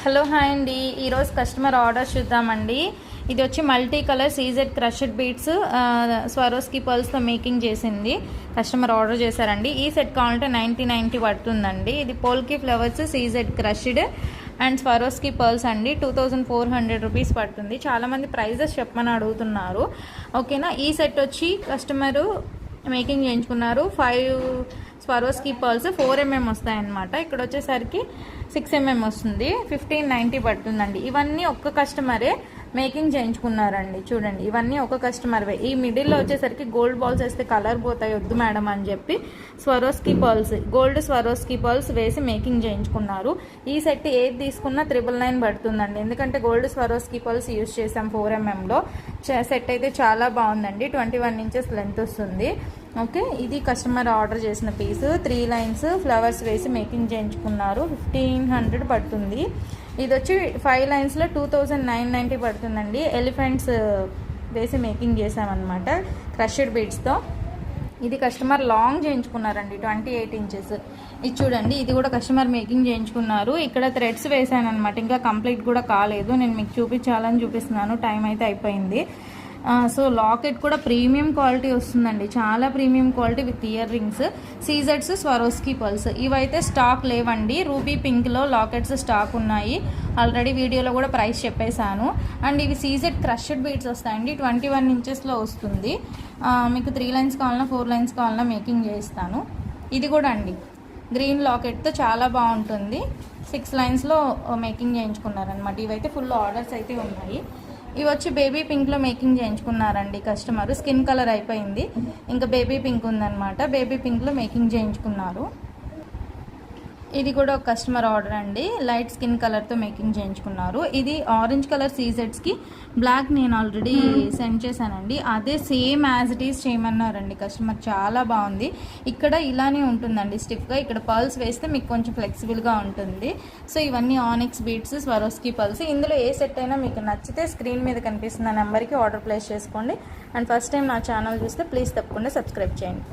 Hello hi అండి. ఈరోజు customer order చూద్దామండి. ఇది వచ్చి multi colour CZ crushed beads Swarovski పర్ల్స్తో మేకింగ్ చేసింది. కస్టమర్ ఆర్డర్ చేశారండి. ఈ సెట్ కావాలంటే 90 పడుతుందండి. ఇది polki flowers CZ crushed and Swarovski pearls అండి. 2400 రూపీస్ పడుతుంది. చాలామంది ప్రైజెస్ చెప్పమని అడుగుతున్నారు. ఓకేనా. ఈ సెట్ వచ్చి కస్టమరు మేకింగ్ చేయించుకున్నారు. 5 స్వరోస్కి పర్ల్స్ 4mm వస్తాయన్నమాట. ఇక్కడ వచ్చేసరికి 6mm వస్తుంది. 1590 పడుతుందండి. ఇవన్నీ ఒక్క కస్టమరే మేకింగ్ చేయించుకున్నారండి. చూడండి, ఇవన్నీ ఒక కస్టమర్వే. ఈ మిడిల్లో వచ్చేసరికి గోల్డ్ బాల్స్ వేస్తే కలర్ పోతాయి, వద్దు మేడం అని చెప్పి Swarovski pearls, gold Swarovski pearls వేసి మేకింగ్ చేయించుకున్నారు. ఈ సెట్ ఏది తీసుకున్నా 999 పడుతుందండి. ఎందుకంటే గోల్డ్ స్వరోస్కి పర్ల్స్ యూజ్ చేసాం 4mmలో. సెట్ అయితే చాలా బాగుందండి. 21 ఇంచెస్ లెంత్ వస్తుంది. ఓకే, ఇది కస్టమర్ ఆర్డర్ చేసిన పీస్. 3 లైన్స్ ఫ్లవర్స్ వేసి మేకింగ్ చేయించుకున్నారు. 1500 పడుతుంది. ఇది వచ్చి 5 లైన్స్లో 2990 పడుతుందండి. ఎలిఫెంట్స్ వేసి మేకింగ్ చేసామన్నమాట క్రష్డ్ బీడ్స్తో. ఇది కస్టమర్ లాంగ్ చేయించుకున్నారండి, 28 ఇంచెస్. ఇది చూడండి, ఇది కూడా కస్టమర్ మేకింగ్ చేయించుకున్నారు. ఇక్కడ థ్రెడ్స్ వేసాను అనమాట, ఇంకా కంప్లీట్ కూడా కాలేదు. నేను మీకు చూపించాలని చూపిస్తున్నాను, టైం అయితే అయిపోయింది. సో లాకెట్ కూడా ప్రీమియం క్వాలిటీ వస్తుందండి, చాలా premium quality with earrings. సీజెడ్స్ స్వరోస్కి పర్ల్స్ ఇవైతే స్టాక్ లేవండి. రూబీ పింక్లో లాకెట్స్ స్టాక్ ఉన్నాయి. ఆల్రెడీ వీడియోలో కూడా ప్రైస్ చెప్పేశాను. అండ్ ఇవి సీజెడ్ క్రష్డ్ బీడ్స్ వస్తాయండి. 21 ఇంచెస్లో వస్తుంది. మీకు 3 లైన్స్ కావాలన్నా 4 లైన్స్ కావాలన్నా మేకింగ్ చేయిస్తాను. ఇది కూడా అండి గ్రీన్ లాకెట్తో చాలా బాగుంటుంది. 6 లైన్స్లో మేకింగ్ చేయించుకున్నారనమాట. ఇవైతే ఫుల్ ఆర్డర్స్ అయితే ఉన్నాయి. ఇవి వచ్చి బేబీ పింక్లో మేకింగ్ చేయించుకున్నారండి కస్టమర్. స్కిన్ కలర్ అయిపోయింది, ఇంకా బేబీ పింక్ ఉందన్నమాట. బేబీ పింక్లో మేకింగ్ చేయించుకున్నారు. ఇది కూడా ఒక కస్టమర్ ఆర్డర్ అండి. లైట్ స్కిన్ కలర్తో మేకింగ్ చేయించుకున్నారు. ఇది ఆరెంజ్ కలర్ సీజెడ్స్కి బ్లాక్ నేను ఆల్రెడీ సెండ్ చేశానండి. అదే సేమ్ యాజ్ ఇట్ ఈస్ చేయమన్నారండి కస్టమర్. చాలా బాగుంది. ఇక్కడ ఇలానే ఉంటుందండి స్టిఫ్గా. ఇక్కడ పర్ల్స్ వేస్తే మీకు కొంచెం ఫ్లెక్సిబుల్గా ఉంటుంది. సో ఇవన్నీ ఆనిక్స్ బీడ్స్ స్వరోస్కి పర్ల్స్. ఇందులో ఏ సెట్ అయినా మీకు నచ్చితే స్క్రీన్ మీద కనిపిస్తున్న నెంబర్కి ఆర్డర్ ప్లేస్ చేసుకోండి. అండ్ ఫస్ట్ టైం నా ఛానల్ చూస్తే ప్లీజ్ తప్పకుండా సబ్స్క్రైబ్ చేయండి.